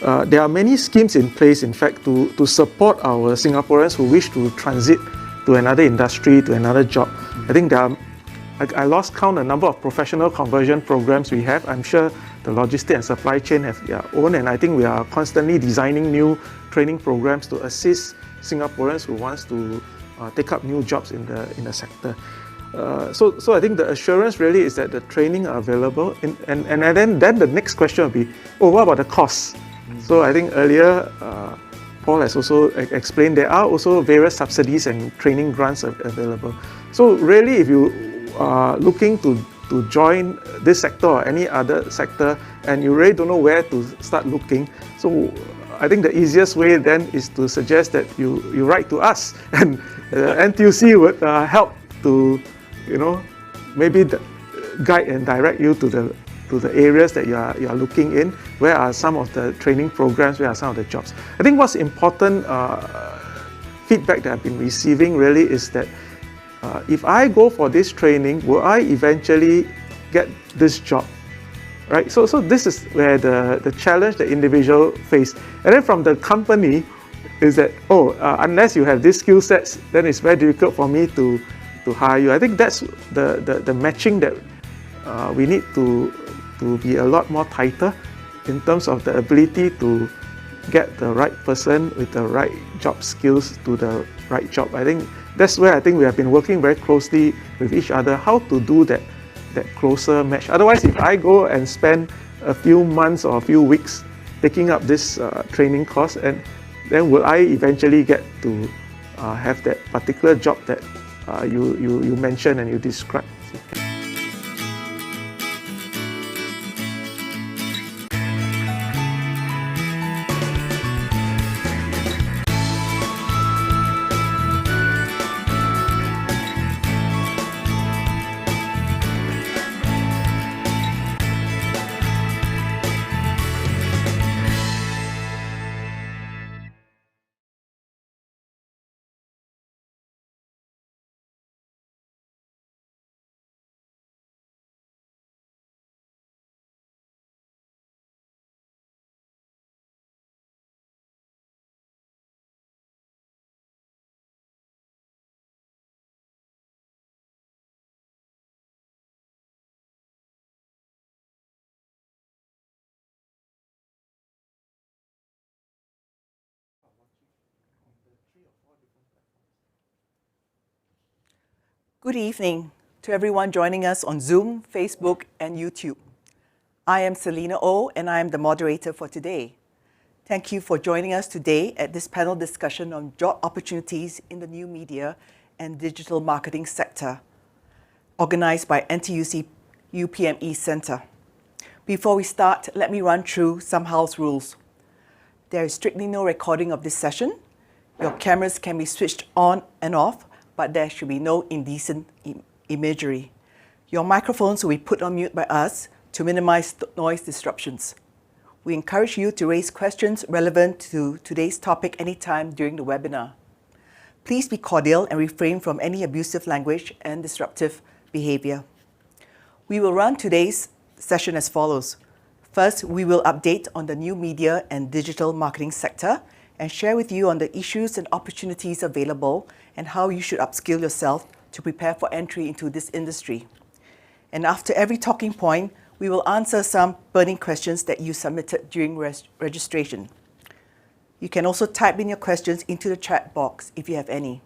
there are many schemes in place, in fact, to support our Singaporeans who wish to transit to another industry, to another job. I think there are, I lost count a number of professional conversion programs we have. I'm sure the logistics and supply chain have their own, and I think we are constantly designing new training programs to assist Singaporeans who wants to take up new jobs in the sector. So I think the assurance really is that the training are available, and then the next question will be, oh, what about the costs? So I think earlier Paul has also explained there are also various subsidies and training grants available. So really, if you are looking to join this sector or any other sector and you really don't know where to start looking, so I think the easiest way then is to suggest that you write to us, and NTUC would help to, maybe guide and direct you to the areas that you are looking in. Where are some of the training programs? Where are some of the jobs? I think what's important feedback that I've been receiving really is that if I go for this training, will I eventually get this job? Right? So this is where the challenge the individual face. And then from the company is that, unless you have these skill sets, then it's very difficult for me to hire you. I think that's the matching that we need to be a lot more tighter in terms of the ability to get the right person with the right job skills to the right job. I think that's where I think we have been working very closely with each other, how to do that closer match. Otherwise, if I go and spend a few months or a few weeks taking up this training course, and then will I eventually get to have that particular job that you mentioned and you described? Good evening to everyone joining us on Zoom, Facebook, and YouTube. I am Selina Oh, and I am the moderator for today. Thank you for joining us today at this panel discussion on job opportunities in the new media and digital marketing sector, organized by NTUC U PME Centre. Before we start, let me run through some house rules. There is strictly no recording of this session. Your cameras can be switched on and off, but there should be no indecent imagery. Your microphones will be put on mute by us to minimize noise disruptions. We encourage you to raise questions relevant to today's topic anytime during the webinar. Please be cordial and refrain from any abusive language and disruptive behavior. We will run today's session as follows. First, we will update on the new media and digital marketing sector and share with you on the issues and opportunities available and how you should upskill yourself to prepare for entry into this industry. And after every talking point, we will answer some burning questions that you submitted during registration. You can also type in your questions into the chat box if you have any.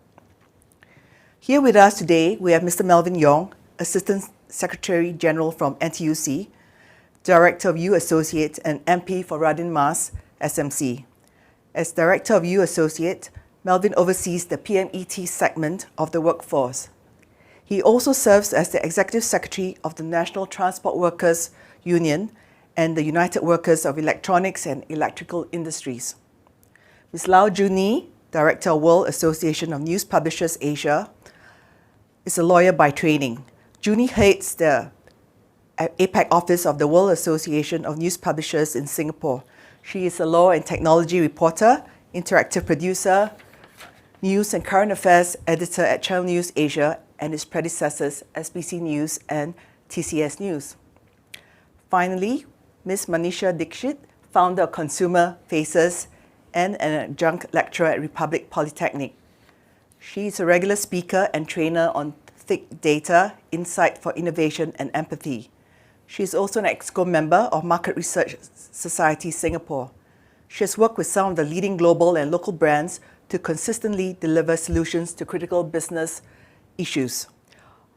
Here with us today, we have Mr. Melvin Yong, Assistant Secretary General from NTUC, Director of U Associate and MP for Radin Mas, SMC. As Director of U Associate, Melvin oversees the PMET segment of the workforce. He also serves as the Executive Secretary of the National Transport Workers Union and the United Workers of Electronics and Electrical Industries. Ms. Lau Juni, Director of World Association of News Publishers Asia, is a lawyer by training. Juni heads the APAC office of the World Association of News Publishers in Singapore. She is a law and technology reporter, interactive producer, news and current affairs editor at Channel News Asia and its predecessors, SBC News and TCS News. Finally, Ms. Manisha Dixit founder of Consumer Faces, and an adjunct lecturer at Republic Polytechnic. She's a regular speaker and trainer on thick data, insight for innovation, and empathy. She's also an EXCO member of Market Research Society Singapore. She has worked with some of the leading global and local brands to consistently deliver solutions to critical business issues.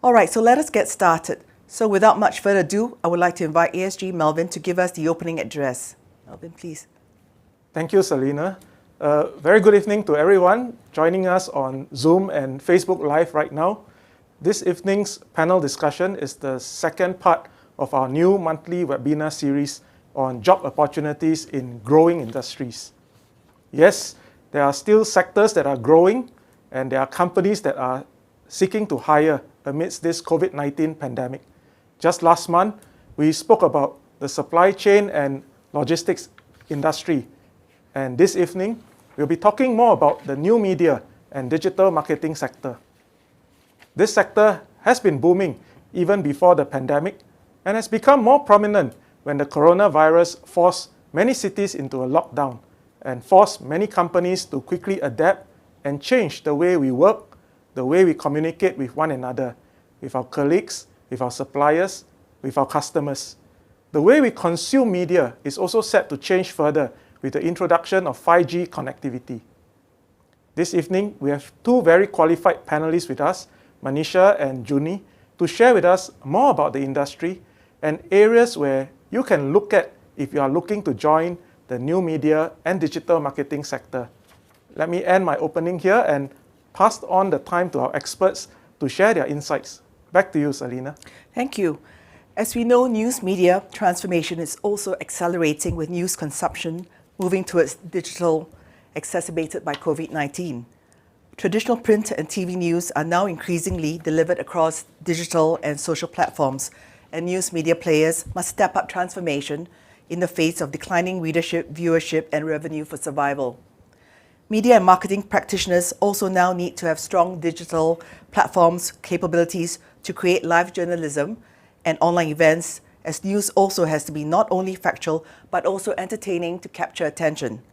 All right, so let us get started. So without much further ado, I would like to invite ASG Melvin to give us the opening address. Melvin, please. Thank you, Selina. Very good evening to everyone joining us on Zoom and Facebook Live right now. This evening's panel discussion is the second part of our new monthly webinar series on job opportunities in growing industries. Yes, there are still sectors that are growing, and there are companies that are seeking to hire amidst this COVID-19 pandemic. Just last month, we spoke about the supply chain and logistics industry. And this evening, we'll be talking more about the new media and digital marketing sector. This sector has been booming even before the pandemic and has become more prominent when the coronavirus forced many cities into a lockdown and forced many companies to quickly adapt and change the way we work, the way we communicate with one another, with our colleagues, with our suppliers, with our customers. The way we consume media is also set to change further with the introduction of 5G connectivity. This evening, we have two very qualified panelists with us, Manisha and Juni, to share with us more about the industry and areas where you can look at if you are looking to join the new media and digital marketing sector. Let me end my opening here and pass on the time to our experts to share their insights. Back to you, Selina. Thank you. As we know, news media transformation is also accelerating with news consumption moving towards digital, exacerbated by COVID-19. Traditional print and TV news are now increasingly delivered across digital and social platforms, and news media players must step up transformation in the face of declining readership, viewership, and revenue for survival. Media and marketing practitioners also now need to have strong digital platforms, capabilities to create live journalism and online events, as news also has to be not only factual, but also entertaining to capture attention.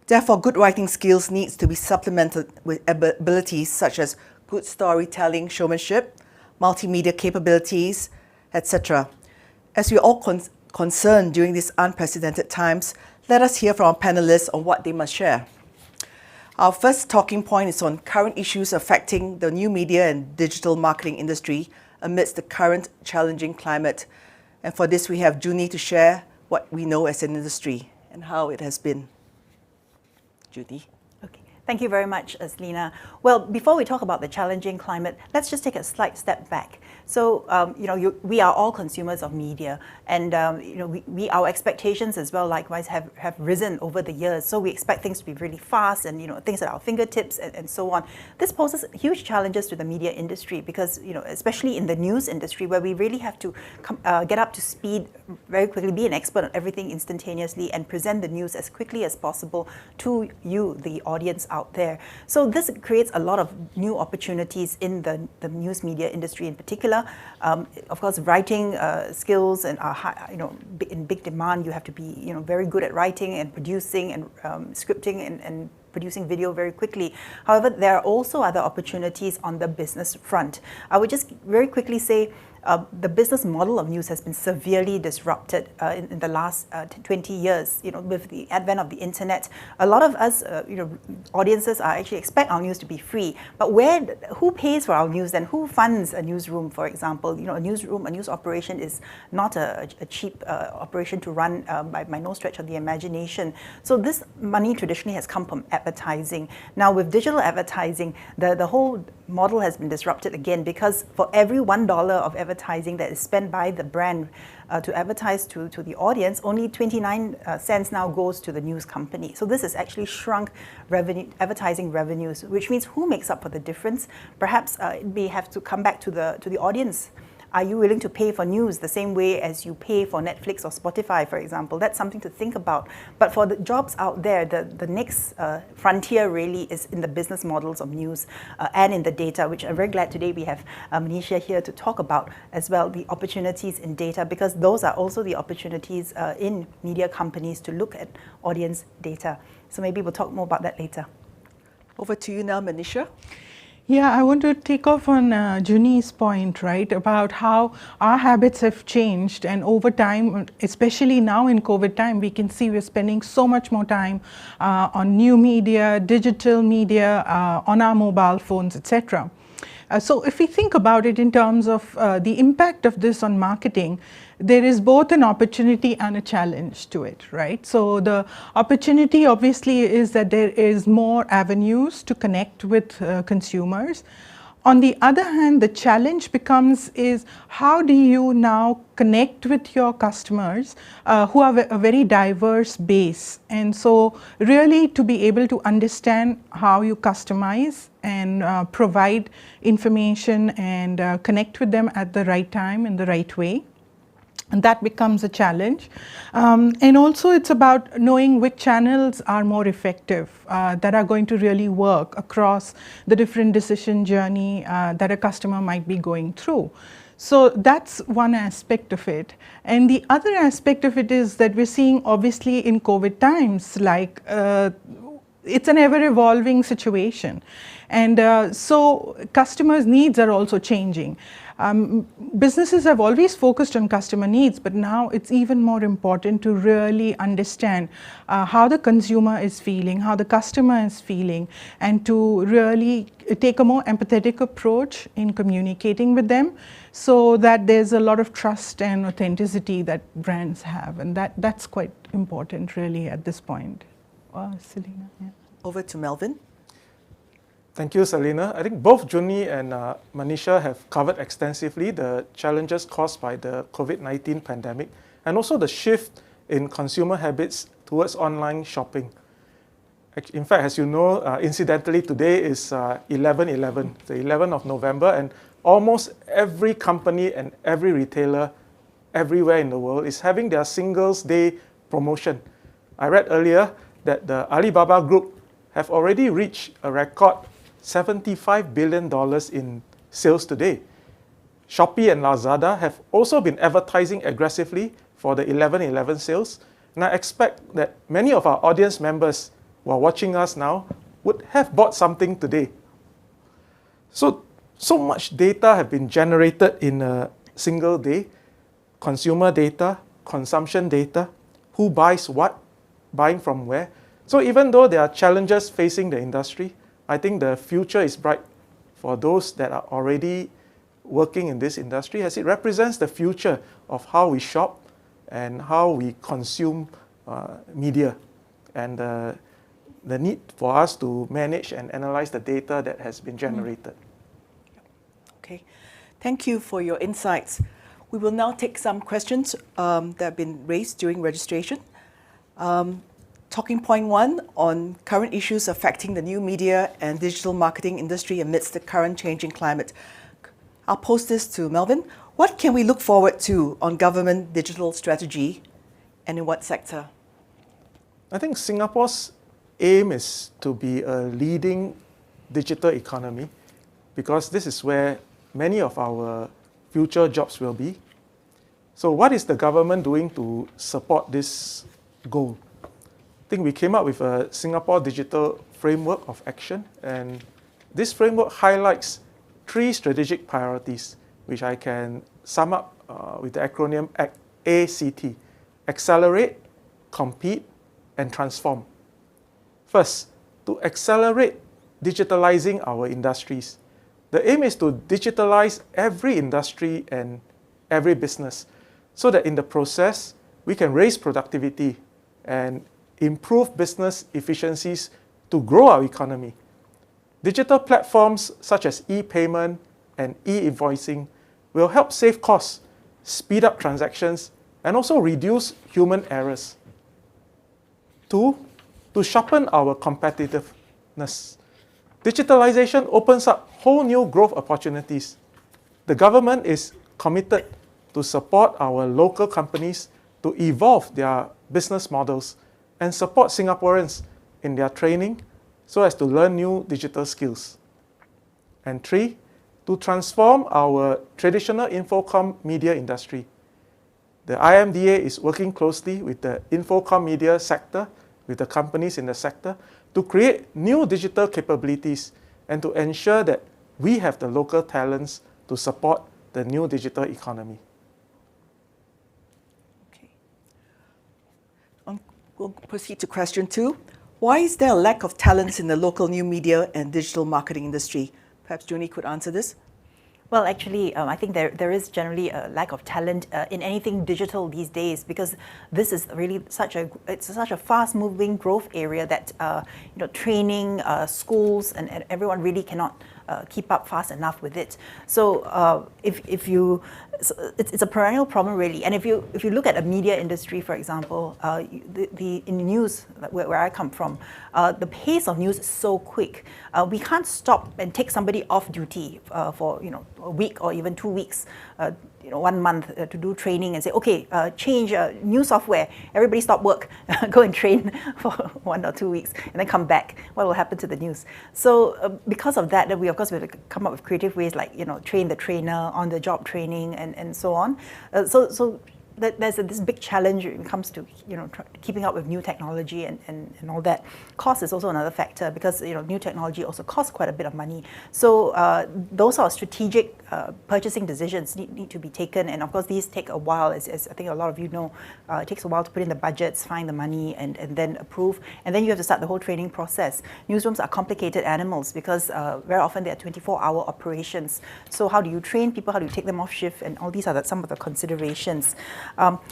Therefore, good writing skills needs to be supplemented with abilities such as good storytelling, showmanship, multimedia capabilities, etc. As we are all concerned during these unprecedented times, let us hear from our panelists on what they must share. Our first talking point is on current issues affecting the new media and digital marketing industry amidst the current challenging climate. And for this, we have Juni to share what we know as an industry and how it has been. Judy. Okay, thank you very much, Selina. Well, before we talk about the challenging climate, let's just take a slight step back. So, we are all consumers of media, and our expectations as well, likewise, have risen over the years. So we expect things to be really fast, and things at our fingertips, and so on. This poses huge challenges to the media industry because especially in the news industry, where we really have to get up to speed very quickly, be an expert on everything instantaneously, and present the news as quickly as possible to you, the audience out there. So this creates a lot of new opportunities in the news media industry in particular. Of course, writing skills and are in big demand. You have to be very good at writing and producing and scripting and producing video very quickly. However, there are also other opportunities on the business front. I would just very quickly say the business model of news has been severely disrupted in the last 20 years. With the advent of the internet, a lot of us, audiences are actually expect our news to be free. But who pays for our news and who funds a newsroom, for example? A news operation is not a cheap operation to run by no stretch of the imagination. So this money traditionally has come from advertising. Now with digital advertising, the whole model has been disrupted again, because for every $1 of advertising that is spent by the brand to advertise to the audience, only 29 cents now goes to the news company. So this has actually shrunk advertising revenues, which means who makes up for the difference? Perhaps it may have to come back to the audience Are you willing to pay for news the same way as you pay for Netflix or Spotify, for example? That's something to think about. But for the jobs out there, the next frontier really is in the business models of news and in the data, which I'm very glad today we have Manisha here to talk about as well, the opportunities in data, because those are also the opportunities in media companies to look at audience data. So maybe we'll talk more about that later. Over to you now, Manisha. Yeah, I want to take off on Juni's point, right, about how our habits have changed, and over time, especially now in COVID time, we can see we're spending so much more time on new media, digital media, on our mobile phones, etc. So if we think about it in terms of the impact of this on marketing, there is both an opportunity and a challenge to it, right? So the opportunity obviously is that there is more avenues to connect with consumers. On the other hand, the challenge becomes is how do you now connect with your customers who have a very diverse base, and so really to be able to understand how you customize and provide information and connect with them at the right time in the right way. And that becomes a challenge. And also it's about knowing which channels are more effective, that are going to really work across the different decision journey that a customer might be going through. So that's one aspect of it. And the other aspect of it is that we're seeing obviously in COVID times, like it's an ever-evolving situation. And so customers' needs are also changing. Businesses have always focused on customer needs, but now it's even more important to really understand how the consumer is feeling, how the customer is feeling, and to really take a more empathetic approach in communicating with them so that there's a lot of trust and authenticity that brands have. And that's quite important really at this point. Selena, yeah. Over to Melvin. Thank you, Selena. I think both Juni and Manisha have covered extensively the challenges caused by the COVID-19 pandemic and also the shift in consumer habits towards online shopping. In fact, as you know, incidentally, today is 11/11, the 11th of November, and almost every company and every retailer everywhere in the world is having their Singles Day promotion. I read earlier that the Alibaba Group have already reached a record $75 billion in sales today. Shopee and Lazada have also been advertising aggressively for the 11/11 sales, and I expect that many of our audience members who are watching us now would have bought something today. So much data have been generated in a single day: consumer data, consumption data, who buys what, buying from where. So even though there are challenges facing the industry, I think the future is bright for those that are already working in this industry, as it represents the future of how we shop and how we consume media, and the need for us to manage and analyze the data that has been generated. Okay, thank you for your insights. We will now take some questions that have been raised during registration. Talking point one on current issues affecting the new media and digital marketing industry amidst the current changing climate. I'll pose this to Melvin. What can we look forward to on government digital strategy, and in what sector? I think Singapore's aim is to be a leading digital economy, because this is where many of our future jobs will be. So what is the government doing to support this goal? I think we came up with a Singapore Digital Framework of Action, and this framework highlights 3 strategic priorities, which I can sum up with the acronym ACT: Accelerate, Compete, and Transform. First, to accelerate digitalizing our industries. The aim is to digitalize every industry and every business, so that in the process, we can raise productivity and improve business efficiencies to grow our economy. Digital platforms such as e-payment and e-invoicing will help save costs, speed up transactions, and also reduce human errors. 2, to sharpen our competitiveness. Digitalization opens up whole new growth opportunities. The government is committed to support our local companies to evolve their business models and support Singaporeans in their training so as to learn new digital skills. And 3, to transform our traditional infocom media industry. The IMDA is working closely with the infocom media sector, with the companies in the sector, to create new digital capabilities and to ensure that we have the local talents to support the new digital economy. Okay. We'll proceed to question 2. Why is there a lack of talents in the local new media and digital marketing industry? Perhaps Junie could answer this. Well, actually, I think there is generally a lack of talent in anything digital these days, because this is really such a fast-moving growth area that training, schools, and everyone really cannot keep up fast enough with it. So it's a perennial problem really. And if you look at a media industry, for example, in the news where I come from, the pace of news is so quick. We can't stop and take somebody off duty for a week or even 2 weeks. 1 month to do training and say, okay, change new software. Everybody stop work, go and train for 1 or 2 weeks, and then come back. What will happen to the news? So because of that, we of course have to come up with creative ways like train the trainer, on-the-job training, and so on. So there's this big challenge when it comes to keeping up with new technology and all that. Cost is also another factor, because new technology also costs quite a bit of money. So those are strategic purchasing decisions need to be taken, and of course these take a while, as I think a lot of you know. It takes a while to put in the budgets, find the money, and then approve, and then you have to start the whole training process. Newsrooms are complicated animals because very often they are 24-hour operations. So how do you train people? How do you take them off shift? And all these are some of the considerations.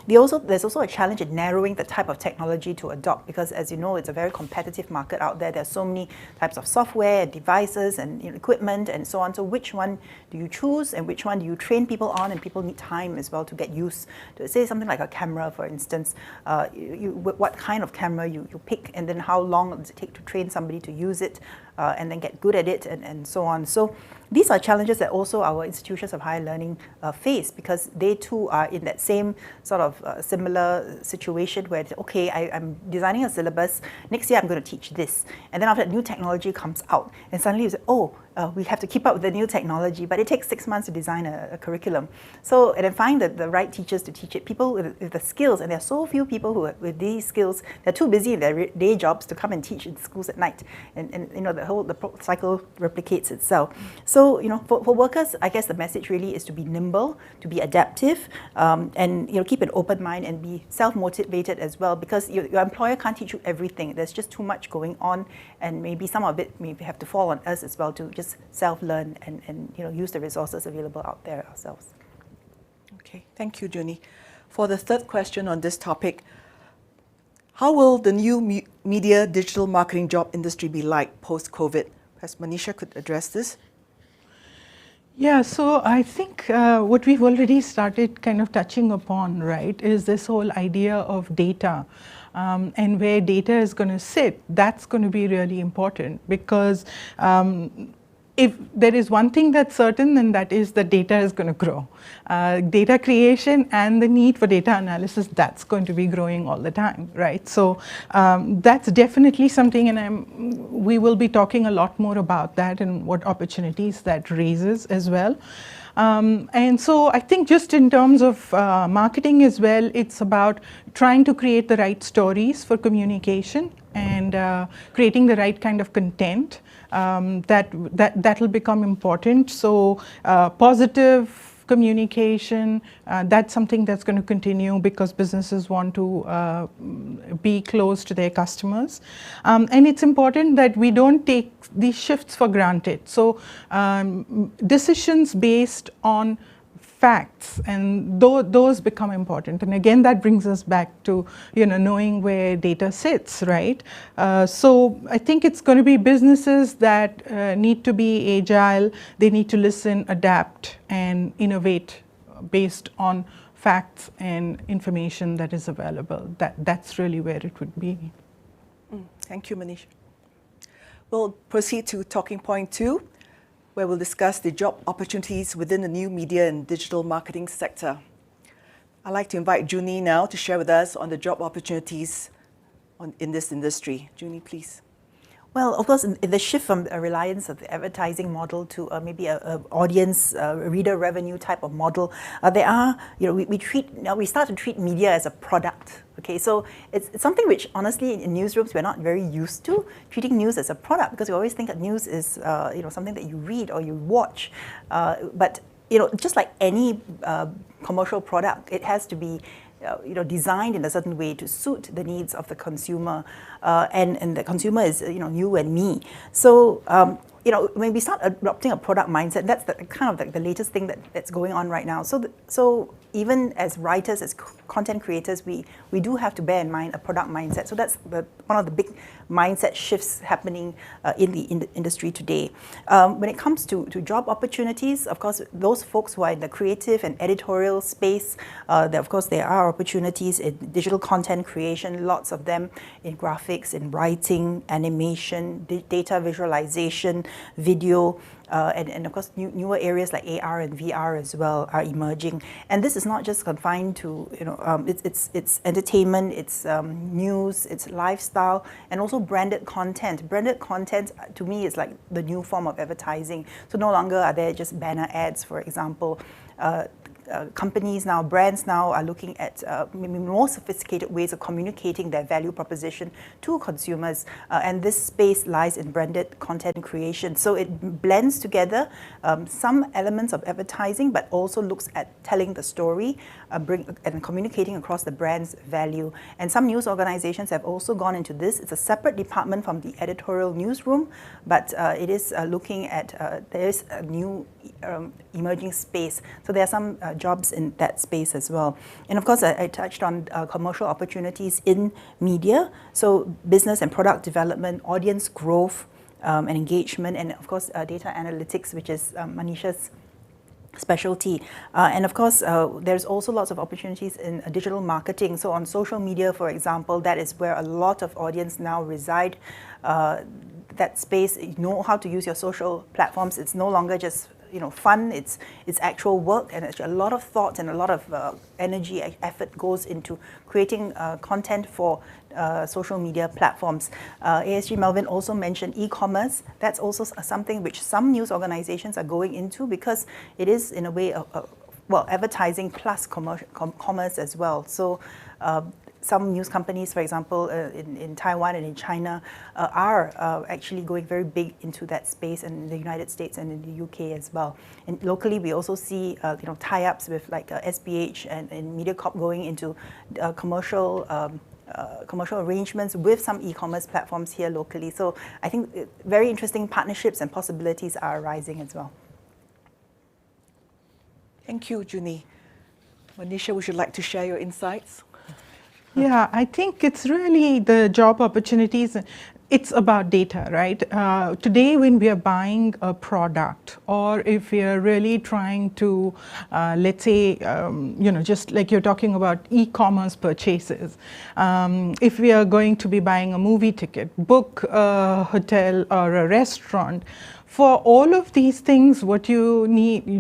There's also a challenge in narrowing the type of technology to adopt, because as you know, it's a very competitive market out there. There's so many types of software, devices, and equipment, and so on. So which one do you choose, and which one do you train people on? And people need time as well to get used to, say, something like a camera, for instance. What kind of camera you pick, and then how long does it take to train somebody to use it, and then get good at it, and so on. So these are challenges that also our institutions of higher learning face, because they too are in that same sort of similar situation where, okay, I'm designing a syllabus, next year I'm going to teach this. And then after that, new technology comes out, and suddenly you say, oh, we have to keep up with the new technology, but it takes 6 months to design a curriculum. So, and then find the right teachers to teach it, people with the skills, and there are so few people who with these skills, they're too busy in their day jobs to come and teach in schools at night. And the cycle replicates itself. So, for workers, I guess the message really is to be nimble, to be adaptive, and keep an open mind and be self-motivated as well, because your employer can't teach you everything. There's just too much going on, and maybe some of it may have to fall on us as well to just self-learn and use the resources available out there ourselves. Okay, thank you, Junie. For the third question on this topic, how will the new media digital marketing job industry be like post-COVID? Perhaps Manisha could address this. Yeah, so I think what we've already started kind of touching upon, right, is this whole idea of data. And where data is going to sit, that's going to be really important, because if there is one thing that's certain, then that is that data is going to grow. Data creation and the need for data analysis, that's going to be growing all the time, right? So that's definitely something, and we will be talking a lot more about that and what opportunities that raises as well. And so I think just in terms of marketing as well, it's about trying to create the right stories for communication and creating the right kind of content that will become important. So positive communication, that's something that's going to continue, because businesses want to be close to their customers. And it's important that we don't take these shifts for granted. So decisions based on facts, and those become important. And again, that brings us back to knowing where data sits, right? So I think it's going to be businesses that need to be agile. They need to listen, adapt, and innovate based on facts and information that is available. That's really where it would be. Thank you, Manish. We'll proceed to talking point 2. where we'll discuss the job opportunities within the new media and digital marketing sector. I'd like to invite Junie now to share with us on the job opportunities in this industry. Junie, please. Well, of course, in the shift from a reliance of the advertising model to maybe a audience reader revenue type of model, there are, we start to treat media as a product. Okay, so it's something which honestly in newsrooms we're not very used to, treating news as a product, because we always think that news is something that you read or you watch, but just like any commercial product, it has to be designed in a certain way to suit the needs of the consumer, and the consumer is you and me. So when we start adopting a product mindset, that's kind of the latest thing that's going on right now. So even as writers, as content creators, we do have to bear in mind a product mindset. So that's one of the big mindset shifts happening in the industry today. When it comes to job opportunities, of course, those folks who are in the creative and editorial space, of course, there are opportunities in digital content creation, lots of them in graphics, in writing, animation, data visualization, video, and of course newer areas like AR and VR as well are emerging. And this is not just confined to it's entertainment, it's news, it's lifestyle, and also branded content. Branded content to me is like the new form of advertising. So no longer are there just banner ads, for example. Companies now, brands now are looking at maybe more sophisticated ways of communicating their value proposition to consumers, and this space lies in branded content creation. So it blends together some elements of advertising, but also looks at telling the story, and communicating across the brand's value. And some news organizations have also gone into this. It's a separate department from the editorial newsroom, but it is looking at, there is a new emerging space. So there are some jobs in that space as well. And of course, I touched on commercial opportunities in media. So business and product development, audience growth and engagement, and of course, data analytics, which is Manisha's specialty. And of course, there's also lots of opportunities in digital marketing. So on social media, for example, that is where a lot of audience now reside. That space, you know how to use your social platforms. It's no longer just fun, it's actual work, and a lot of thought and a lot of energy, effort goes into creating content for social media platforms. ASG Melvin also mentioned e-commerce. That's also something which some news organizations are going into, because it is in a way advertising plus commerce as well. So some news companies, for example, in Taiwan and in China, are actually going very big into that space, and in the United States and in the UK as well. And locally, we also see tie-ups with like SBH and MediaCorp going into commercial arrangements with some e-commerce platforms here locally. So I think very interesting partnerships and possibilities are arising as well. Thank you, Junie. Manisha, would you like to share your insights? Yeah, I think it's really the job opportunities. It's about data, right? Today, when we are buying a product, or if we are really trying to, let's say, just like you're talking about e-commerce purchases, if we are going to be buying a movie ticket, book a hotel or a restaurant, for all of these things, what you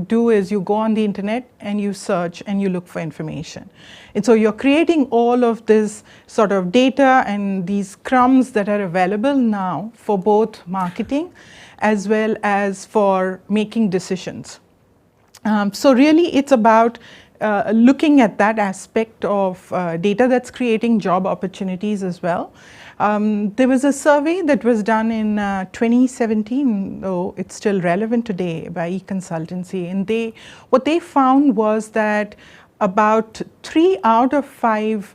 do is you go on the internet and you search and you look for information. And so you're creating all of this sort of data and these crumbs that are available now for both marketing as well as for making decisions. So really it's about looking at that aspect of data that's creating job opportunities as well. There was a survey that was done in 2017, though it's still relevant today, by eConsultancy, and what they found was that about 3 out of 5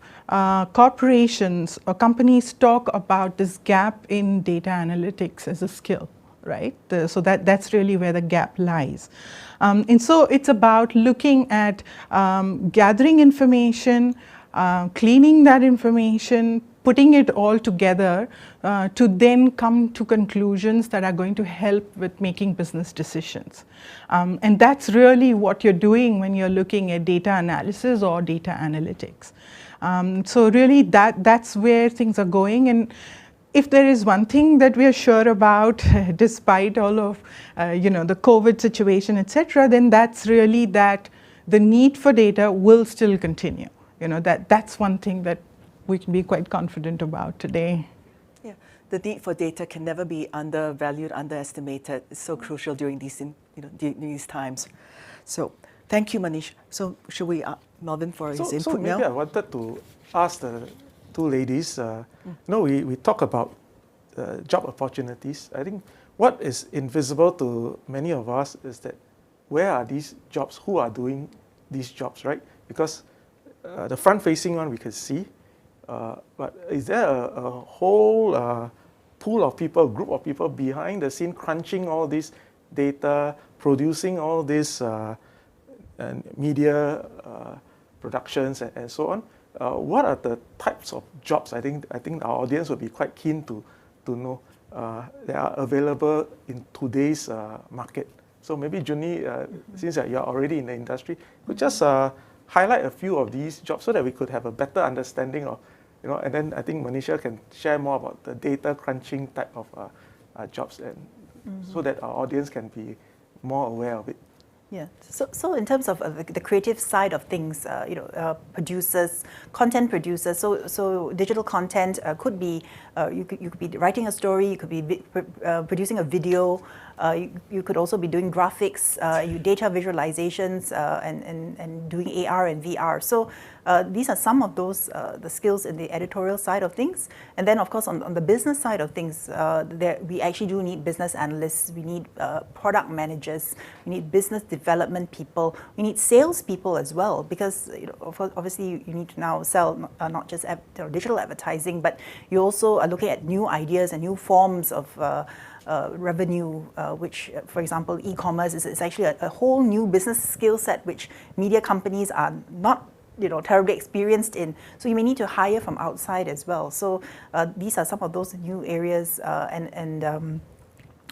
corporations or companies talk about this gap in data analytics as a skill, right? So that's really where the gap lies. And so it's about looking at gathering information, cleaning that information, putting it all together to then come to conclusions that are going to help with making business decisions. And that's really what you're doing when you're looking at data analysis or data analytics. So really that's where things are going. And if there is one thing that we are sure about, despite all of the COVID situation, etc., then that's really that the need for data will still continue. That's one thing that we can be quite confident about today. Yeah, the need for data can never be undervalued, underestimated. It's so crucial during these times. So, thank you, Manish. So, should we Melvin for his input so maybe now? I wanted to ask the two ladies. We talk about job opportunities. I think what is invisible to many of us is that where are these jobs? Who are doing these jobs, right? Because the front-facing one we can see, but is there a whole pool of people, group of people behind the scene crunching all this data, producing all this media productions and so on? What are the types of jobs? I think our audience will be quite keen to know that are available in today's market. So maybe Junie, since you're already in the industry, could just highlight a few of these jobs so that we could have a better understanding of, and then I think Manisha can share more about the data crunching type of jobs, and so that our audience can be more aware of it. Yeah. So in terms of the creative side of things, producers, content producers. So digital content could be you could be writing a story, you could be producing a video, you could also be doing graphics, data visualizations, and doing AR and VR. So these are some of those the skills in the editorial side of things. And then of course on the business side of things, we actually do need business analysts, we need product managers, we need business development people, we need sales people as well, because obviously you need to now sell not just digital advertising, but you also are looking at new ideas and new forms of revenue, which, for example, e-commerce is actually a whole new business skill set which media companies are not terribly experienced in. So you may need to hire from outside as well. So these are some of those new areas,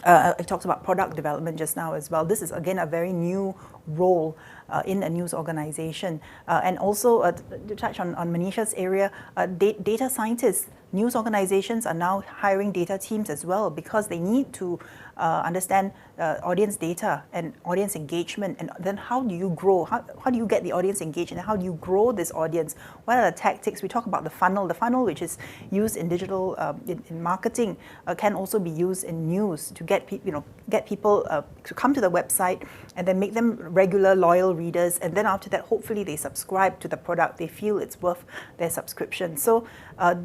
I talked about product development just now as well. This is again a very new role in a news organization. And also to touch on Manisha's area, data scientists. News organizations are now hiring data teams as well, because they need to understand audience data and audience engagement, and then how do you grow? How do you get the audience engaged, and how do you grow this audience? What are the tactics? We talk about the funnel. The funnel, which is used in digital in marketing, can also be used in news to get people to come to the website, and then make them regular loyal readers, and then after that, hopefully they subscribe to the product. They feel it's worth their subscription. So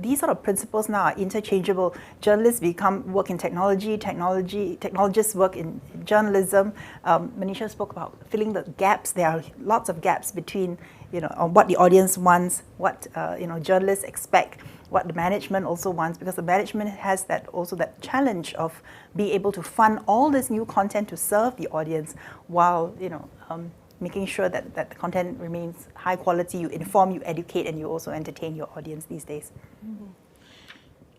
these sort of principles now are interchangeable. Journalists work in technology. Technologists work in journalism. Manisha spoke about filling the gaps. There are lots of gaps between what the audience wants, what journalists expect, what the management also wants, because the management has that challenge of being able to fund all this new content to serve the audience, while making sure that the content remains high quality. You inform, you educate, and you also entertain your audience these days. Mm-hmm.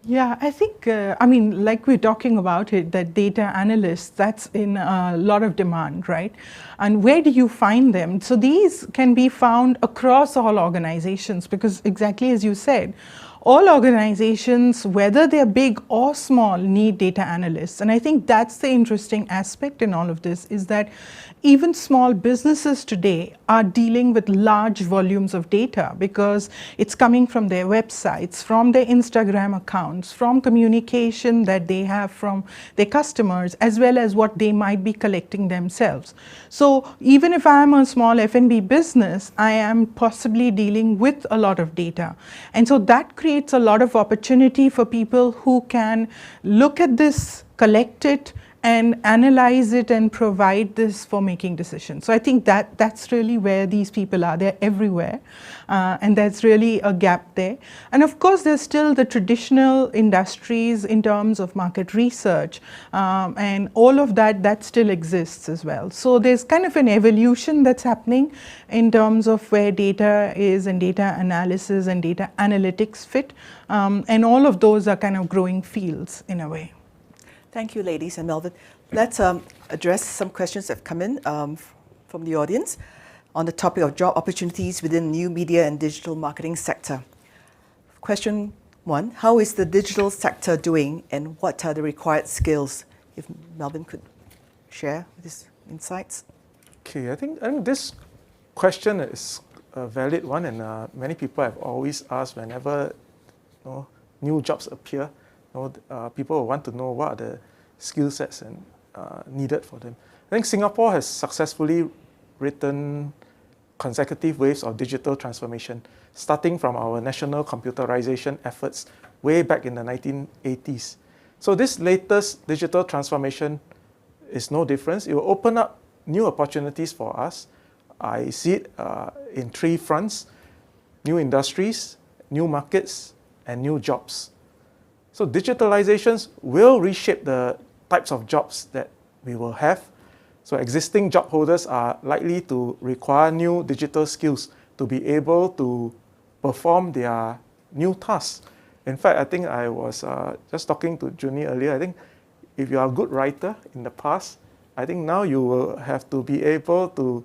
Yeah, I think, like we're talking about it, that data analysts, that's in a lot of demand, right? And where do you find them? So these can be found across all organizations, because exactly as you said, all organizations, whether they're big or small, need data analysts. And I think that's the interesting aspect in all of this, is that even small businesses today are dealing with large volumes of data, because it's coming from their websites, from their Instagram accounts, from communication that they have from their customers, as well as what they might be collecting themselves. So even if I'm a small F&B business, I am possibly dealing with a lot of data. And so that creates a lot of opportunity for people who can look at this, collect it, and analyze it and provide this for making decisions. So I think that's really where these people are. They're everywhere, and there's really a gap there. And of course, there's still the traditional industries in terms of market research, and all of that still exists as well. So there's kind of an evolution that's happening in terms of where data is, and data analysis and data analytics fit, and all of those are kind of growing fields in a way. Thank you, ladies and Melvin. Let's address some questions that have come in from the audience on the topic of job opportunities within the new media and digital marketing sector. Question one. How is the digital sector doing, and what are the required skills? If Melvin could share his insights. Okay, I think this question is a valid one, and many people have always asked whenever new jobs appear. People want to know what are the skill sets and needed for them. I think Singapore has successfully written consecutive waves of digital transformation, starting from our national computerization efforts way back in the 1980s. So this latest digital transformation is no different. It will open up new opportunities for us. I see it in three fronts: new industries, new markets, and new jobs. So digitalizations will reshape the types of jobs that we will have. So existing job holders are likely to require new digital skills to be able to perform their new tasks. In fact, I think I was just talking to Junie earlier. I think if you are a good writer in the past, I think now you will have to be able to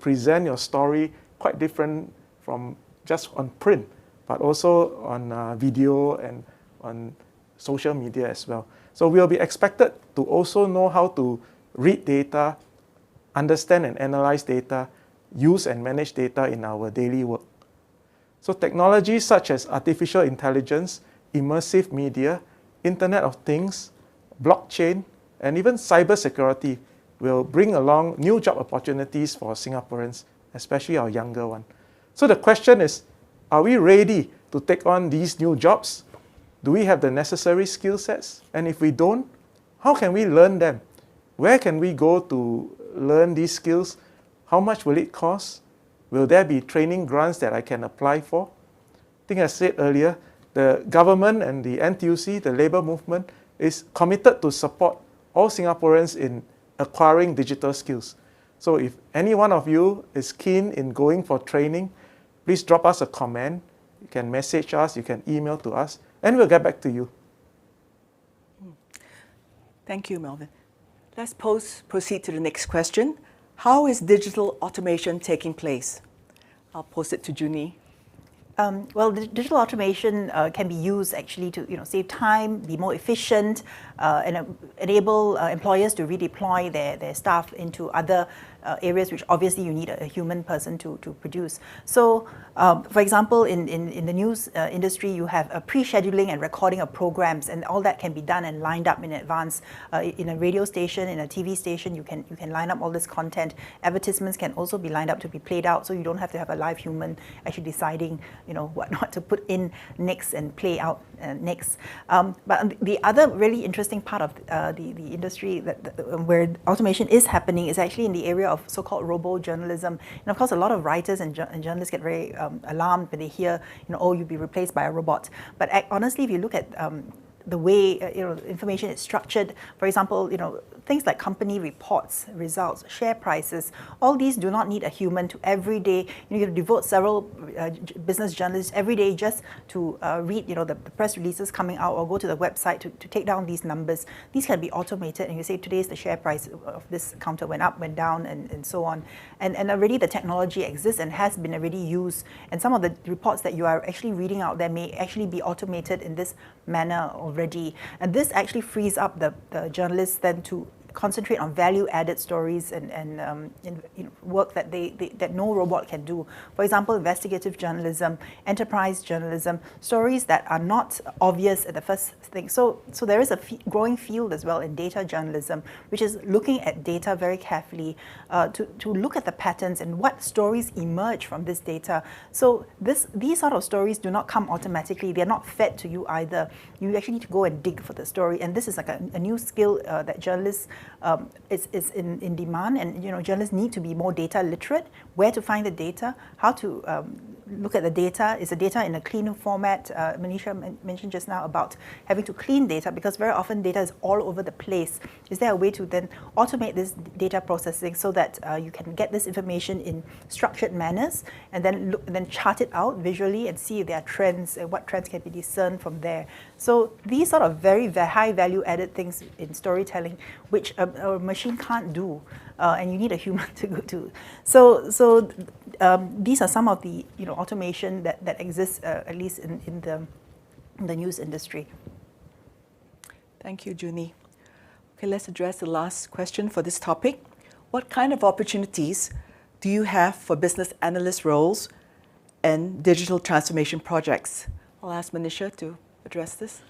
present your story quite different from just on print, but also on video and on social media as well. So we will be expected to also know how to read data, understand and analyze data, use and manage data in our daily work. So technologies such as artificial intelligence, immersive media, Internet of Things, blockchain, and even cybersecurity will bring along new job opportunities for Singaporeans, especially our younger one. So the question is, are we ready to take on these new jobs? Do we have the necessary skill sets? And if we don't, how can we learn them? Where can we go to learn these skills? How much will it cost? Will there be training grants that I can apply for? I think I said earlier, the government and the NTUC, the labour movement, is committed to support all Singaporeans in acquiring digital skills. So if any one of you is keen in going for training, please drop us a comment. You can message us, you can email to us, and we'll get back to you. Thank you, Melvin. Let's proceed to the next question. How is digital automation taking place? I'll pose it to Junie. Well, digital automation can be used actually to save time, be more efficient, and enable employers to redeploy their staff into other areas which obviously you need a human person to produce. So, for example, in the news industry, you have a pre-scheduling and recording of programs, and all that can be done and lined up in advance. In a radio station, in a TV station, you can line up all this content. Advertisements can also be lined up to be played out, so you don't have to have a live human actually deciding what to put in next and play out next. But the other really interesting part of the industry where automation is happening is actually in the area of so-called robo-journalism. And of course, a lot of writers and journalists get very alarmed when they hear, oh, you'll be replaced by a robot. But honestly, if you look at the way information is structured, for example, things like company reports, results, share prices, all these do not need a human to every day. You have to devote several business journalists every day just to read the press releases coming out or go to the website to take down these numbers. These can be automated, and you say today's the share price of this counter went up, went down, and so on. And already the technology exists and has been already used. And some of the reports that you are actually reading out there may actually be automated in this manner already. And this actually frees up the journalists then to concentrate on value-added stories and work that no robot can do. For example, investigative journalism, enterprise journalism, stories that are not obvious at the first thing. So there is a growing field as well in data journalism, which is looking at data very carefully to look at the patterns and what stories emerge from this data. So these sort of stories do not come automatically. They're not fed to you either. You actually need to go and dig for the story, and this is like a new skill that journalists is in demand, and journalists need to be more data literate. Where to find the data, how to look at the data. Is the data in a clean format? Manisha mentioned just now about having to clean data because very often data is all over the place. Is there a way to then automate this data processing so that you can get this information in structured manners and then chart it out visually and see if there are trends and what trends can be discerned from there. So these sort of very high value added things in storytelling, which a machine can't do, and you need a human to go to. So these are some of the automation that exists at least in the news industry. Thank you, Junie. Okay, let's address the last question for this topic. What kind of opportunities do you have for business analyst roles and digital transformation projects? I'll ask Manisha to address this.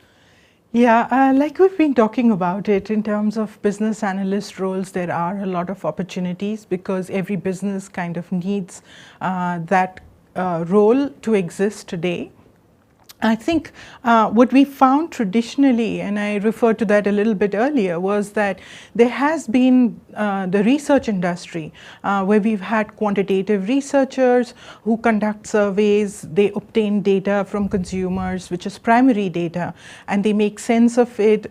Yeah, like we've been talking about it in terms of business analyst roles, there are a lot of opportunities because every business kind of needs that role to exist today. I think what we found traditionally, and I referred to that a little bit earlier, was that there has been the research industry where we've had quantitative researchers who conduct surveys, they obtain data from consumers, which is primary data, and they make sense of it,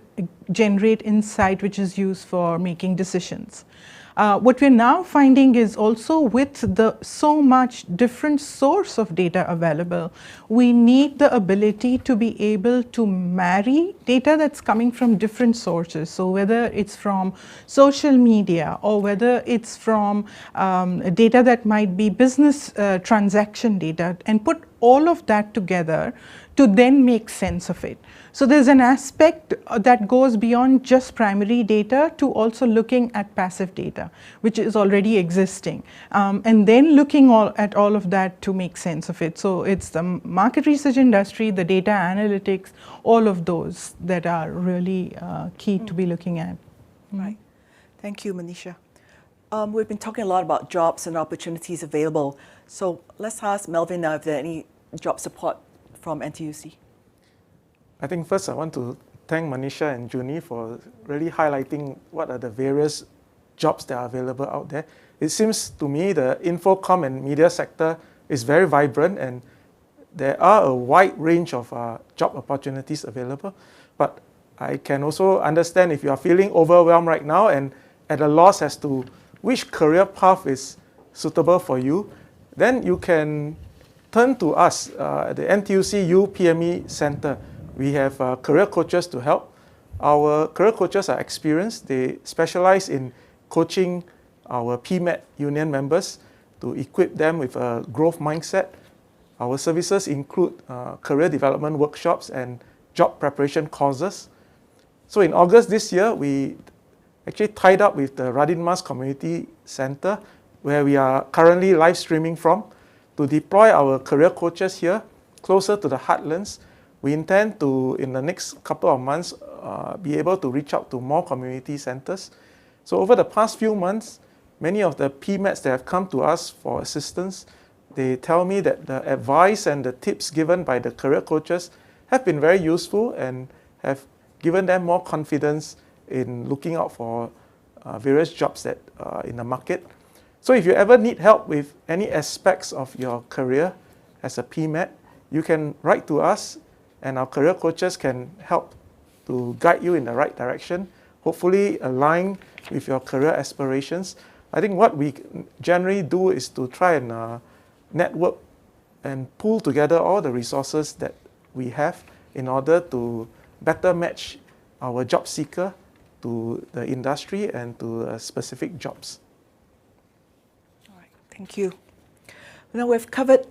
generate insight, which is used for making decisions. What we're now finding is also with the so much different source of data available, we need the ability to be able to marry data that's coming from different sources. So whether it's from social media or whether it's from data that might be business transaction data, and put all of that together to then make sense of it. So there's an aspect that goes beyond just primary data to also looking at passive data, which is already existing, and then looking at all of that to make sense of it. So it's the market research industry, the data analytics, all of those that are really key to be looking at. Right. Thank you, Manisha. We've been talking a lot about jobs and opportunities available. So let's ask Melvin now if there are any job support from NTUC. I think first I want to thank Manisha and Junie for really highlighting what are the various jobs that are available out there. It seems to me the infocom and media sector is very vibrant and there are a wide range of job opportunities available. But I can also understand if you are feeling overwhelmed right now and at a loss as to which career path is suitable for you, then you can turn to us, the NTUC U PME Centre. We have career coaches to help. Our career coaches are experienced. They specialize in coaching our PMET union members to equip them with a growth mindset. Our services include career development workshops and job preparation courses. So in August this year, we actually tied up with the Radin Mas Community Centre, where we are currently live streaming from, to deploy our career coaches here closer to the heartlands. We intend to, in the next couple of months, be able to reach out to more community centres. So over the past few months, many of the PMETs that have come to us for assistance, they tell me that the advice and the tips given by the career coaches have been very useful and have given them more confidence in looking out for various jobs that in the market. So if you ever need help with any aspects of your career as a PMET, you can write to us and our career coaches can help to guide you in the right direction, hopefully align with your career aspirations. I think what we generally do is to try and network and pull together all the resources that we have in order to better match our job seeker to the industry and to specific jobs. All right, thank you. Now we've covered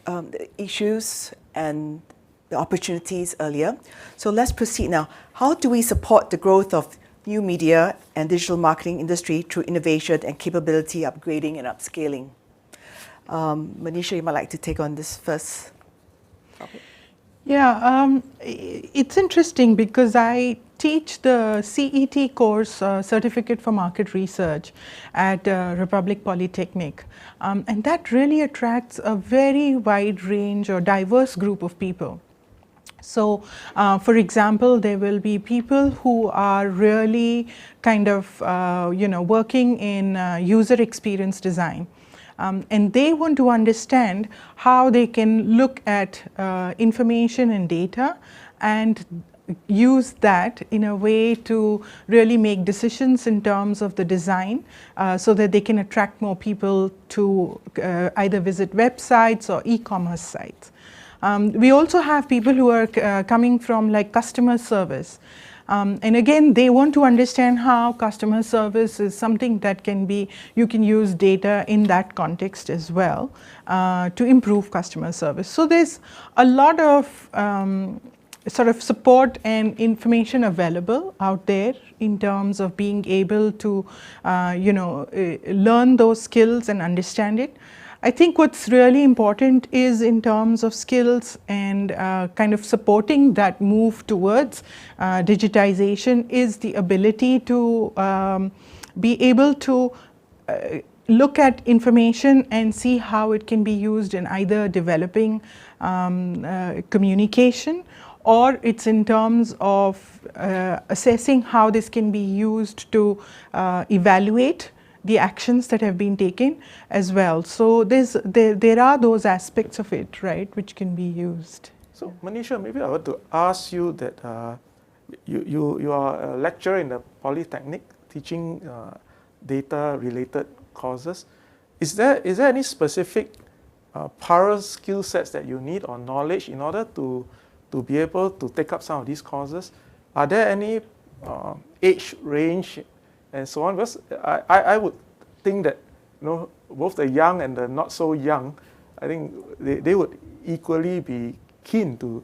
the issues and the opportunities earlier. So let's proceed now. How do we support the growth of new media and digital marketing industry through innovation and capability upgrading and upscaling? Manisha, you might like to take on this first topic. Yeah, it's interesting because I teach the CET course, Certificate for Market Research, at Republic Polytechnic. And that really attracts a very wide range or diverse group of people. So, for example, there will be people who are really kind of, working in user experience design. And they want to understand how they can look at information and data and use that in a way to really make decisions in terms of the design so that they can attract more people to either visit websites or e-commerce sites. We also have people who are coming from like customer service. And again, they want to understand how customer service is something that you can use data in that context as well to improve customer service. So there's a lot of sort of support and information available out there in terms of being able to, learn those skills and understand it. I think what's really important is in terms of skills and kind of supporting that move towards digitization is the ability to be able to look at information and see how it can be used in either developing communication, or it's in terms of assessing how this can be used to evaluate the actions that have been taken as well. So there are those aspects of it, right, which can be used. So Manisha, maybe I want to ask you that you are a lecturer in the Polytechnic teaching data-related courses. Is there any specific prior skill sets that you need or knowledge in order to be able to take up some of these courses? Are there any age range and so on? Because I would think that both the young and the not so young, I think they would equally be keen to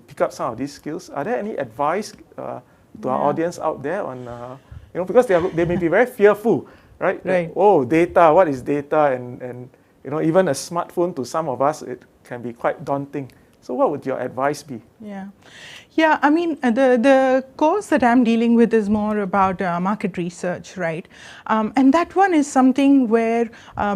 pick up some of these skills. Are there any advice to our audience out there on because they may be very fearful, right? Right. Oh, data, what is data? And even a smartphone to some of us, it can be quite daunting. So what would your advice be? Yeah, I mean, the course that I'm dealing with is more about market research, right? And that one is something where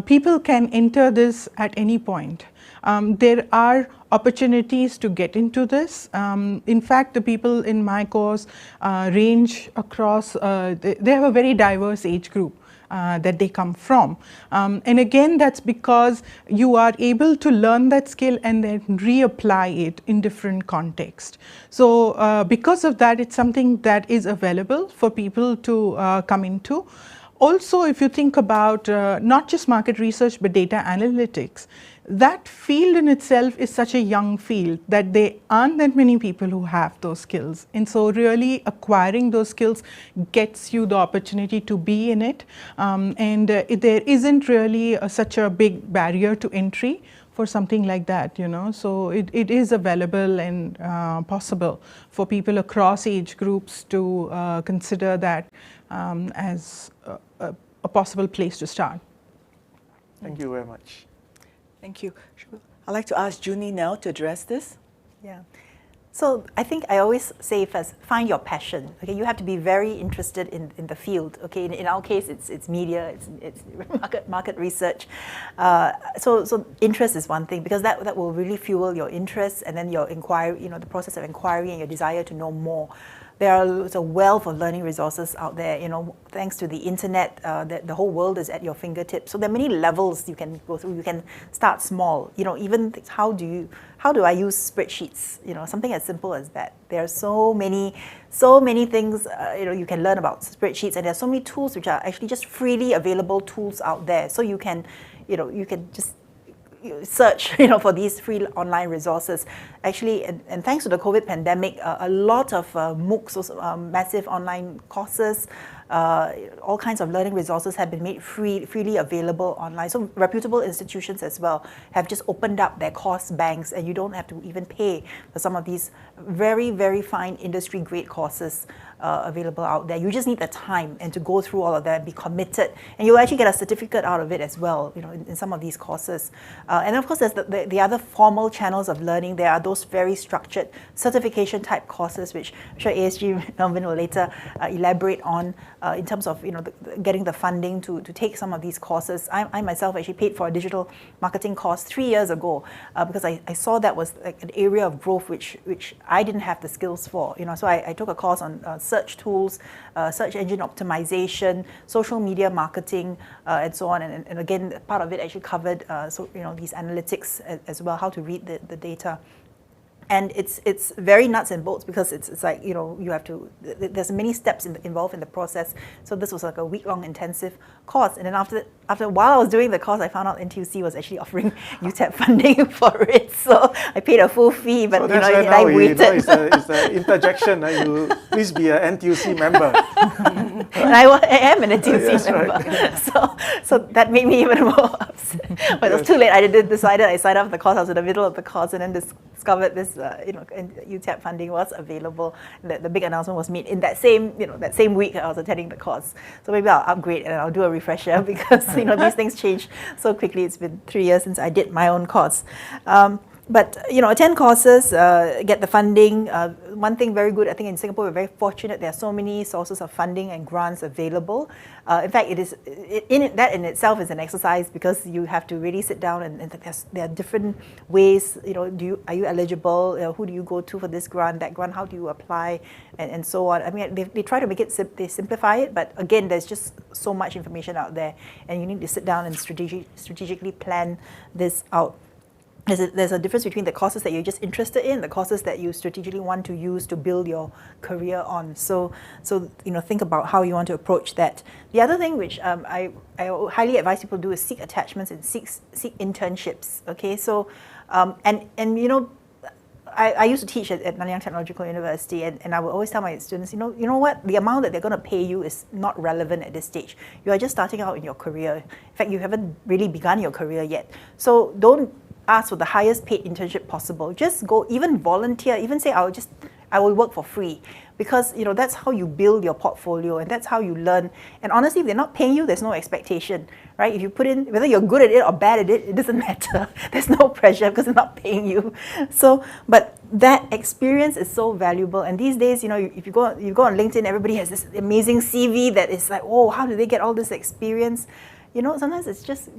people can enter this at any point. There are opportunities to get into this. In fact, the people in my course range across, they have a very diverse age group. That they come from. And again, that's because you are able to learn that skill and then reapply it in different contexts. So because of that, it's something that is available for people to come into. Also, if you think about not just market research, but data analytics, that field in itself is such a young field that there aren't that many people who have those skills. And so really acquiring those skills gets you the opportunity to be in it. There isn't really such a big barrier to entry for something like that, So it is available and possible for people across age groups to consider that as a possible place to start. Thank you very much. Thank you. I'd like to ask Junie now to address this. Yeah. So I think I always say first, find your passion. Okay, you have to be very interested in the field. Okay, in our case, it's media, it's market research. So interest is one thing, because that will really fuel your interest, and then your inquiry, the process of inquiry and your desire to know more. There are a wealth of learning resources out there, thanks to the internet, the whole world is at your fingertips. So there are many levels you can go through. You can start small, even how do I use spreadsheets? Something as simple as that. There are so many things, you can learn about spreadsheets, and there are so many tools which are actually just freely available tools out there. So you can just search for these free online resources. Actually, and thanks to the COVID pandemic, a lot of MOOCs, massive online courses, all kinds of learning resources have been made freely available online. So reputable institutions as well have just opened up their course banks, and you don't have to even pay for some of these very, very fine industry grade courses available out there. You just need the time and to go through all of that, be committed, and you'll actually get a certificate out of it as well, in some of these courses. And of course, there's the other formal channels of learning. There are those very structured certification type courses, which I'm sure ASG Melvin will later elaborate on in terms of getting the funding to take some of these courses. I myself actually paid for a digital marketing course 3 years ago because I saw that was like an area of growth which I didn't have the skills for. So I took a course on search tools, search engine optimization, social media marketing, and so on. And again, part of it actually covered these analytics as well, how to read the data. And it's very nuts and bolts, because it's like, you have to, there's many steps involved in the process. So this was like a week-long intensive course. And then while I was doing the course, I found out NTUC was actually offering UTAP funding for it. So I paid a full fee, but So that's you where know, now I we, waited. it's the interjection. You please be an NTUC member. And I am an NTUC Yes, member. right. So that made me even more upset. But it was too late. I signed up for the course. I was in the middle of the course and then discovered this, UTAP funding was available. The big announcement was made in that same week I was attending the course. So maybe I'll upgrade and I'll do a refresher because these things change so quickly. It's been 3 years since I did my own course. But attend courses, get the funding. One thing very good, I think in Singapore we're very fortunate. There are so many sources of funding and grants available. In fact, that in itself is an exercise because you have to really sit down and there are different ways. Are you eligible? Who do you go to for this grant, that grant? How do you apply, and so on. I mean, they try to make it they simplify it, but again, there's just so much information out there, and you need to sit down and strategically plan this out. There's a difference between the courses that you're just interested in, the courses that you strategically want to use to build your career on. So think about how you want to approach that. The other thing which I highly advise people do is seek attachments and seek internships. Okay, so I used to teach at Nanyang Technological University, and I would always tell my students, you know what, the amount that they're going to pay you is not relevant at this stage. You are just starting out in your career. In fact, you haven't really begun your career yet. So don't ask for the highest paid internship possible. Just go, even volunteer, even say I will work for free, because that's how you build your portfolio and that's how you learn. And honestly, if they're not paying you, there's no expectation, right? If you put in, whether you're good at it or bad at it, it doesn't matter. There's no pressure because they're not paying you. So, but that experience is so valuable. And these days, if you go on LinkedIn, everybody has this amazing CV that is like, oh, how did they get all this experience? Sometimes it's just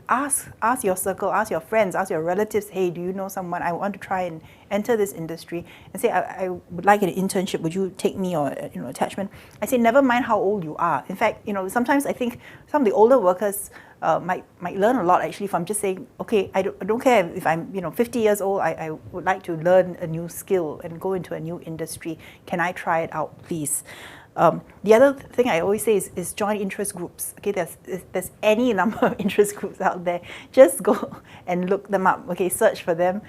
ask your circle, ask your friends, ask your relatives, hey, do you know someone? I want to try and enter this industry, and say, I would like an internship, would you take me, or attachment? I say, never mind how old you are. In fact, sometimes I think some of the older workers might learn a lot actually from just saying, okay, I don't care if I'm 50 years old, I would like to learn a new skill and go into a new industry. Can I try it out, please? The other thing I always say is join interest groups. Okay, there's any number of interest groups out there. Just go and look them up. Okay, search for them.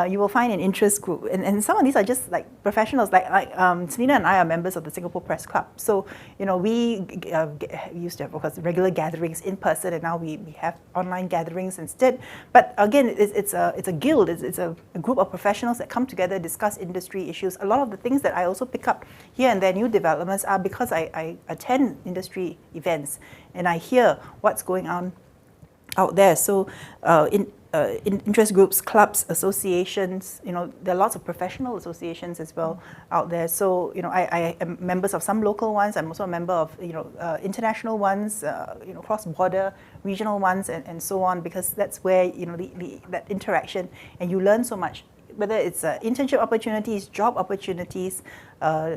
You will find an interest group, and some of these are just like professionals. Like Selena and I are members of the Singapore Press Club. So we used to have, of course, regular gatherings in person, and now we have online gatherings instead. But again, it's a guild. It's a group of professionals that come together, discuss industry issues. A lot of the things that I also pick up here and there, new developments, are because I attend industry events and I hear what's going on out there. So in interest groups, clubs, associations, there are lots of professional associations as well out there. So I am members of some local ones. I'm also a member of international ones, cross-border, regional ones, and so on, because that's where that interaction, and you learn so much. Whether it's internship opportunities, job opportunities,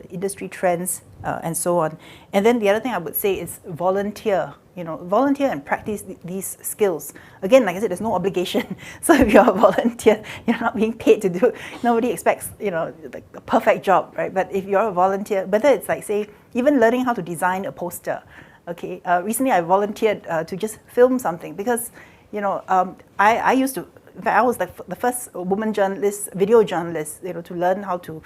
industry trends, and so on. And then the other thing I would say is volunteer. Volunteer and practice these skills. Again, like I said, there's no obligation. So if you're a volunteer, you're not being paid to do. Nobody expects like a perfect job, right? But if you're a volunteer, whether it's like, say, even learning how to design a poster. Okay. Recently, I volunteered to just film something because I used to. In fact, I was like the first woman journalist, video journalist, to learn how to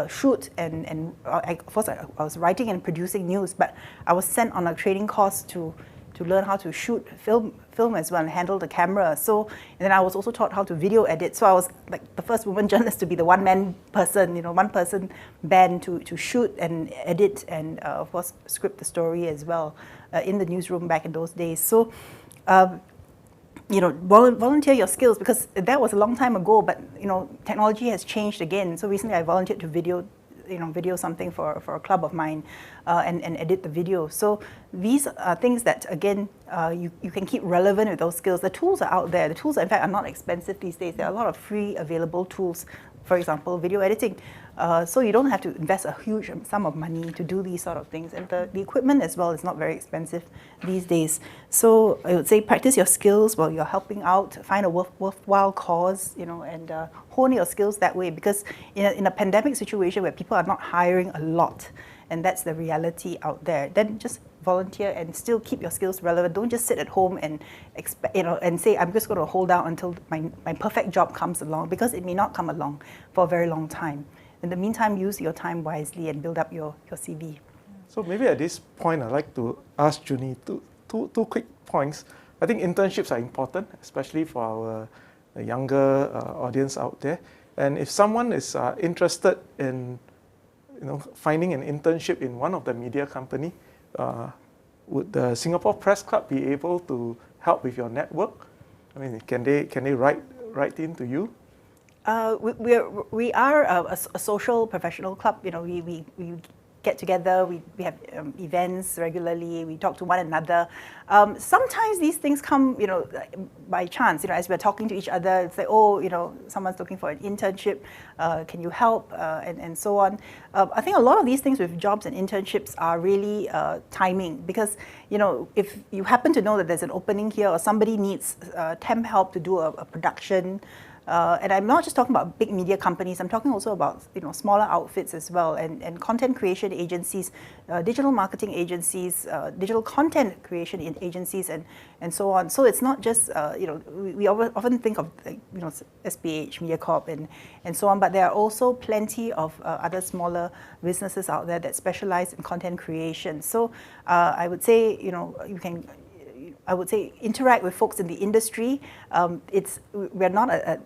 shoot, and of course I was writing and producing news, but I was sent on a training course to learn how to shoot film as well and handle the camera. So, and then I was also taught how to video edit. So I was like the first woman journalist to be the one-man person, one-person band to shoot and edit and of course script the story as well in the newsroom back in those days. So. Volunteer your skills, because that was a long time ago, but technology has changed again. So recently I volunteered to video something for a club of mine and edit the video. So these are things that, again, you can keep relevant with those skills. The tools are out there. The tools, in fact, are not expensive these days. There are a lot of free available tools, for example, video editing. So you don't have to invest a huge sum of money to do these sort of things. And the equipment as well is not very expensive these days. So I would say practice your skills while you're helping out, find a worthwhile cause, and hone your skills that way. Because in a pandemic situation where people are not hiring a lot, and that's the reality out there, then just volunteer and still keep your skills relevant. Don't just sit at home and and say, I'm just going to hold out until my perfect job comes along, because it may not come along for a very long time. In the meantime, use your time wisely and build up your CV. So maybe at this point, I'd like to ask Junie two quick points. I think internships are important, especially for our younger audience out there. And if someone is interested in finding an internship in one of the media company, would the Singapore Press Club be able to help with your network? I mean, can they write in to you? We are a social professional club. We get together, we have events regularly, we talk to one another. Sometimes these things come, by chance, as we're talking to each other, it's like, someone's looking for an internship, can you help, and so on. I think a lot of these things with jobs and internships are really timing, because, if you happen to know that there's an opening here or somebody needs temp help to do a production, and I'm not just talking about big media companies, I'm talking also about smaller outfits as well, and content creation agencies, digital marketing agencies, digital content creation agencies, and so on. So it's not just, we often think of SPH, MediaCorp, and so on, but there are also plenty of other smaller businesses out there that specialize in content creation. So I would say, I would say interact with folks in the industry. We're not a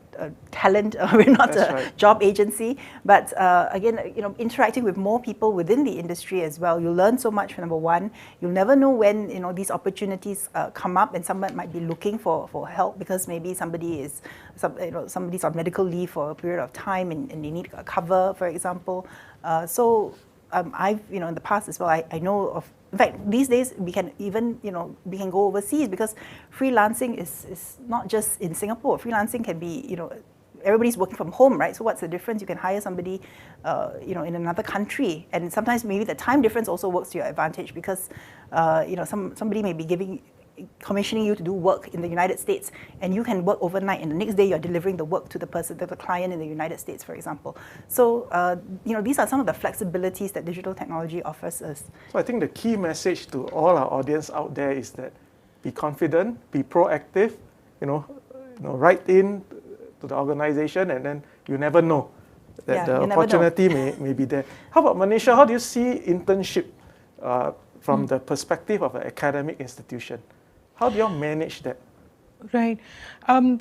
talent, we're not job agency, but again, interacting with more people within the industry as well. You'll learn so much, number one. You'll never know when these opportunities come up, and someone might be looking for help because maybe somebody's on medical leave for a period of time and they need a cover, for example. I've, in the past as well, I know of, in fact, these days we can even, we can go overseas, because freelancing is not just in Singapore. Freelancing can be, everybody's working from home, right? So what's the difference? You can hire somebody, in another country, and sometimes maybe the time difference also works to your advantage, because, somebody may be commissioning you to do work in the United States, and you can work overnight, and the next day you're delivering the work to the client in the United States, for example. So, these are some of the flexibilities that digital technology offers us. So I think the key message to all our audience out there is that be confident, be proactive, write in to the organization, and then you never know that the opportunity may be there. How about Manisha? How do you see internship from the perspective of an academic institution? How do you manage that? Right.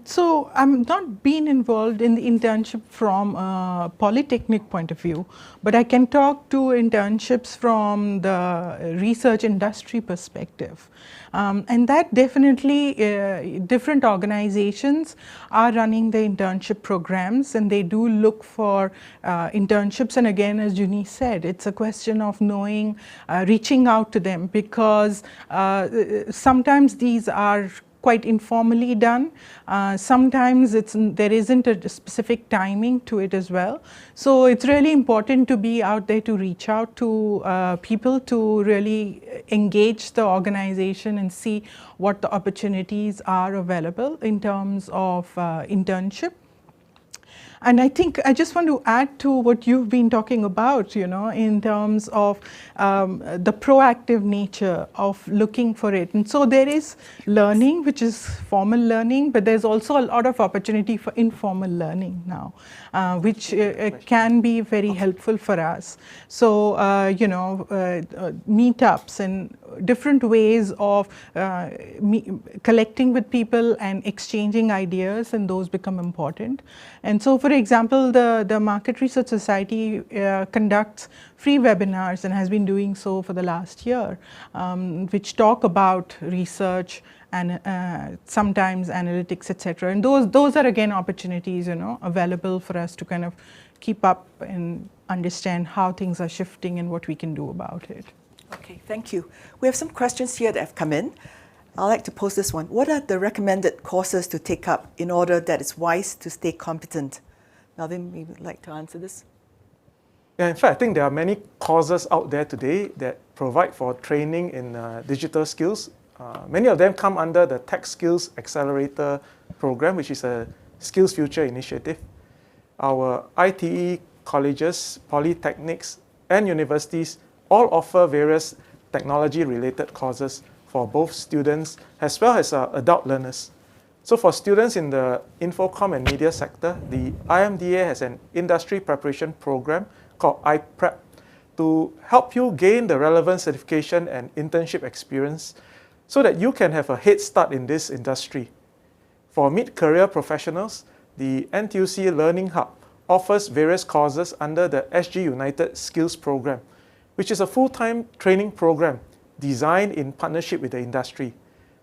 So I'm not being involved in the internship from a polytechnic point of view, but I can talk to internships from the research industry perspective. And that definitely, different organizations are running the internship programs, and they do look for internships. And again, as Junie said, it's a question of knowing, reaching out to them, because sometimes these are quite informally done. Sometimes there isn't a specific timing to it as well. So it's really important to be out there to reach out to people, to really engage the organization and see what the opportunities are available in terms of internship. And I think I just want to add to what you've been talking about, in terms of the proactive nature of looking for it. And so there is learning, which is formal learning, but there's also a lot of opportunity for informal learning now, which can be very helpful for us. So, meetups and different ways of collecting with people and exchanging ideas, and those become important. And so, for example, the Market Research Society conducts free webinars and has been doing so for the last year, which talk about research and sometimes analytics, etc. And those are again opportunities, available for us to kind of keep up and understand how things are shifting and what we can do about it. Okay, thank you. We have some questions here that have come in. I'd like to pose this one. What are the recommended courses to take up in order that it's wise to stay competent? Melvin, we would like to answer this. Yeah, in fact, I think there are many courses out there today that provide for training in digital skills. Many of them come under the Tech Skills Accelerator program, which is a Skills Future initiative. Our ITE colleges, polytechnics, and universities all offer various technology-related courses for both students as well as adult learners. So for students in the Infocom and media sector, the IMDA has an industry preparation program called iPrep to help you gain the relevant certification and internship experience so that you can have a head start in this industry. For mid-career professionals, the NTUC Learning Hub offers various courses under the SG United Skills Program, which is a full-time training program designed in partnership with the industry.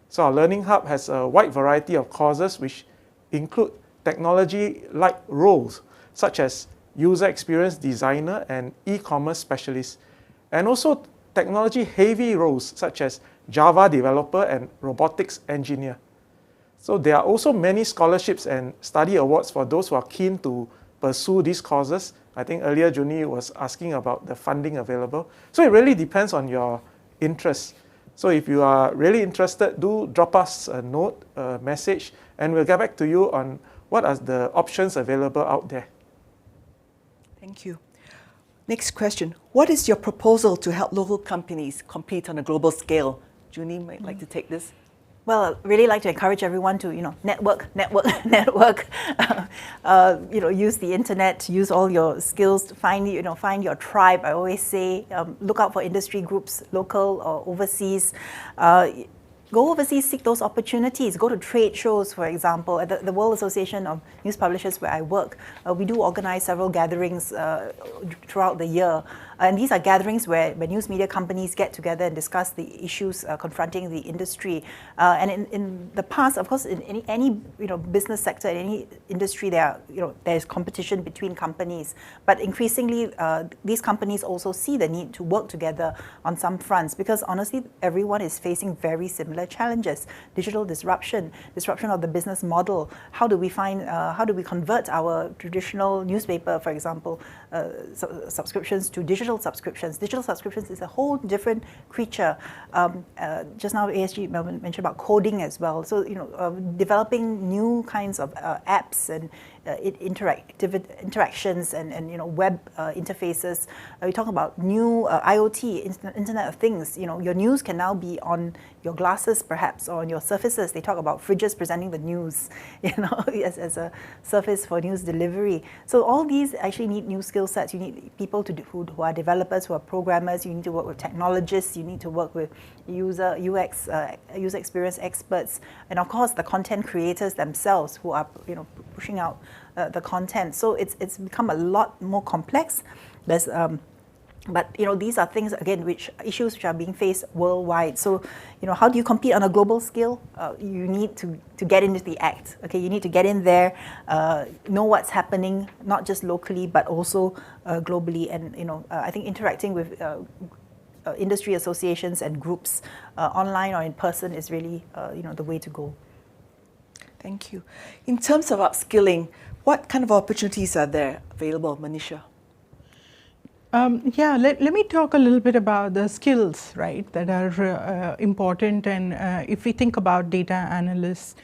So our Learning Hub has a wide variety of courses which include technology-like roles such as user experience designer and e-commerce specialist, and also technology-heavy roles such as Java developer and robotics engineer. So there are also many scholarships and study awards for those who are keen to pursue these courses. I think earlier Junie was asking about the funding available. So it really depends on your interest. So if you are really interested, do drop us a note, a message, and we'll get back to you on what are the options available out there. Thank you. Next question. What is your proposal to help local companies compete on a global scale? Junie might like to take this. Well, I'd really like to encourage everyone to, network, use the internet, use all your skills to find your tribe. I always say, look out for industry groups, local or overseas. Go overseas, seek those opportunities. Go to trade shows, for example. At the World Association of News Publishers where I work, we do organize several gatherings throughout the year. And these are gatherings where news media companies get together and discuss the issues confronting the industry. And in the past, of course, in any business sector, in any industry, there's competition between companies. But increasingly, these companies also see the need to work together on some fronts because honestly, everyone is facing very similar challenges: digital disruption of the business model. How do we convert our traditional newspaper, for example, subscriptions to digital subscriptions? Digital subscriptions is a whole different creature. Just now, ASG mentioned about coding as well. So developing new kinds of apps and interactions and web interfaces. We talk about new IoT, Internet of Things. Your news can now be on your glasses, perhaps, or on your surfaces. They talk about fridges presenting the news, as a surface for news delivery. So all these actually need new skill sets. You need people who are developers, who are programmers. You need to work with technologists. You need to work with user experience experts, and of course the content creators themselves who are pushing out the content. So it's become a lot more complex. But these are things again, issues which are being faced worldwide. So how do you compete on a global scale? You need to get into the act. Okay, you need to get in there, know what's happening, not just locally but also globally. And I think interacting with industry associations and groups, online or in person, is really the way to go. Thank you. In terms of upskilling, what kind of opportunities are there available, Manisha? Let me talk a little bit about the skills, right, that are important. And if we think about data analysts,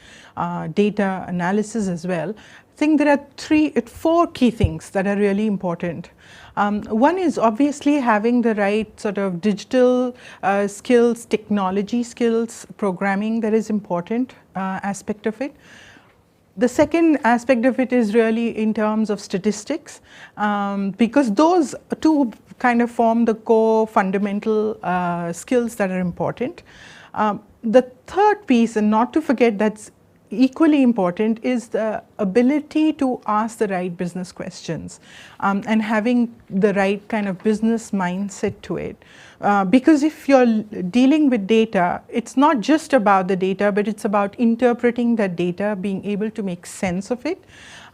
data analysis as well, I think there are 4 key things that are really important. One is obviously having the right sort of digital skills, technology skills, programming. That is important aspect of it. The second aspect of it is really in terms of statistics, because those two kind of form the core fundamental skills that are important. The third piece, and not to forget that's equally important, is the ability to ask the right business questions and having the right kind of business mindset to it. Because if you're dealing with data, it's not just about the data, but it's about interpreting that data, being able to make sense of it,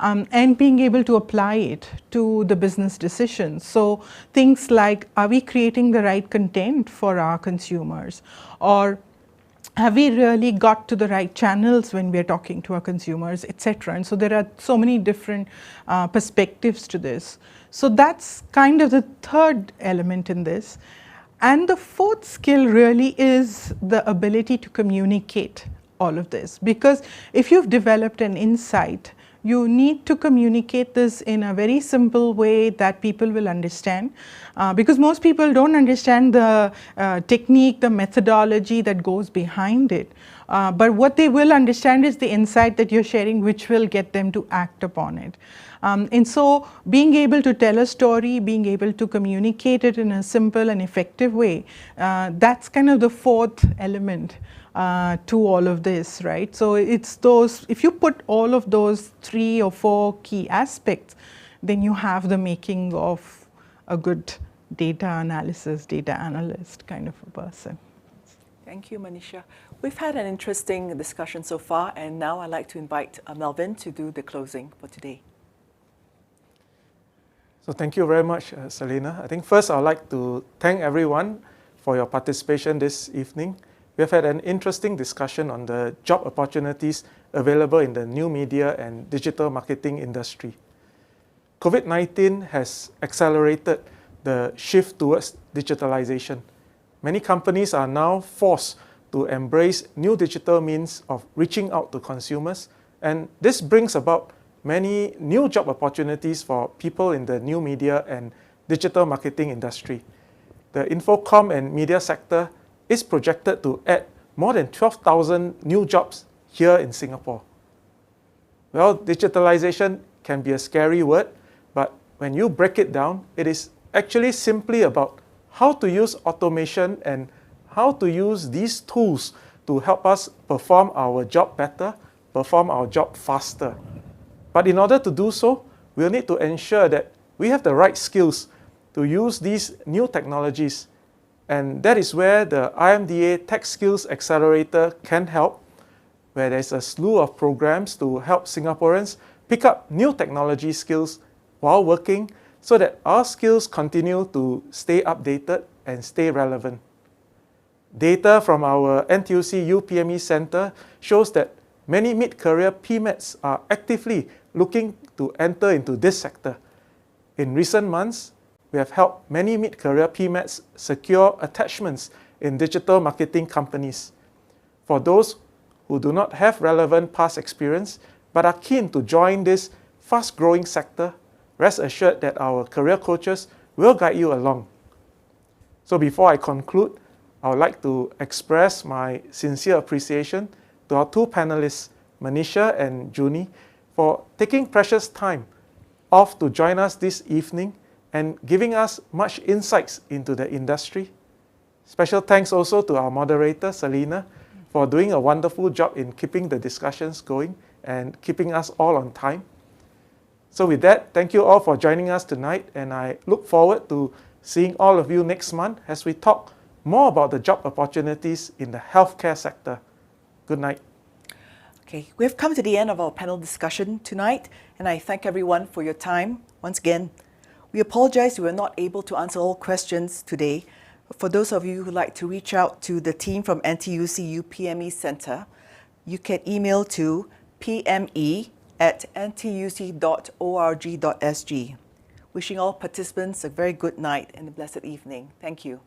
and being able to apply it to the business decisions. So things like, are we creating the right content for our consumers? Or have we really got to the right channels when we're talking to our consumers, etc. And so there are so many different perspectives to this. So that's kind of the third element in this. And the fourth skill really is the ability to communicate all of this. Because if you've developed an insight, you need to communicate this in a very simple way that people will understand, because most people don't understand the technique, the methodology that goes behind it. But what they will understand is the insight that you're sharing, which will get them to act upon it. And so being able to tell a story, being able to communicate it in a simple and effective way, that's kind of the fourth element to all of this, right? So it's those, if you put all of those 3 or 4 key aspects, then you have the making of a good data analysis, data analyst kind of a person. Thank you, Manisha. We've had an interesting discussion so far, and now I'd like to invite Melvin to do the closing for today. So thank you very much, Selina. I think first I'd like to thank everyone for your participation this evening. We have had an interesting discussion on the job opportunities available in the new media and digital marketing industry. COVID-19 has accelerated the shift towards digitalization. Many companies are now forced to embrace new digital means of reaching out to consumers, and this brings about many new job opportunities for people in the new media and digital marketing industry. The infocom and media sector is projected to add more than 12,000 new jobs here in Singapore. Well, digitalization can be a scary word, but when you break it down, it is actually simply about how to use automation and how to use these tools to help us perform our job better, perform our job faster. But in order to do so, we'll need to ensure that we have the right skills to use these new technologies. And that is where the IMDA Tech Skills Accelerator can help, where there's a slew of programs to help Singaporeans pick up new technology skills while working so that our skills continue to stay updated and stay relevant. Data from our NTUC U PME Centre shows that many mid-career PMETs are actively looking to enter into this sector. In recent months, we have helped many mid-career PMETs secure attachments in digital marketing companies. For those who do not have relevant past experience but are keen to join this fast-growing sector, rest assured that our career coaches will guide you along. So before I conclude, I would like to express my sincere appreciation to our 2 panelists, Manisha and Junie, for taking precious time off to join us this evening and giving us much insights into the industry. Special thanks also to our moderator, Selina, for doing a wonderful job in keeping the discussions going and keeping us all on time. So with that, thank you all for joining us tonight, and I look forward to seeing all of you next month as we talk more about the job opportunities in the healthcare sector. Good night. Okay, we've come to the end of our panel discussion tonight, and I thank everyone for your time. Once again, we apologize we were not able to answer all questions today. For those of you who like to reach out to the team from NTUC U PME Centre, you can email to pme@ntuc.org.sg. Wishing all participants a very good night and a blessed evening. Thank you.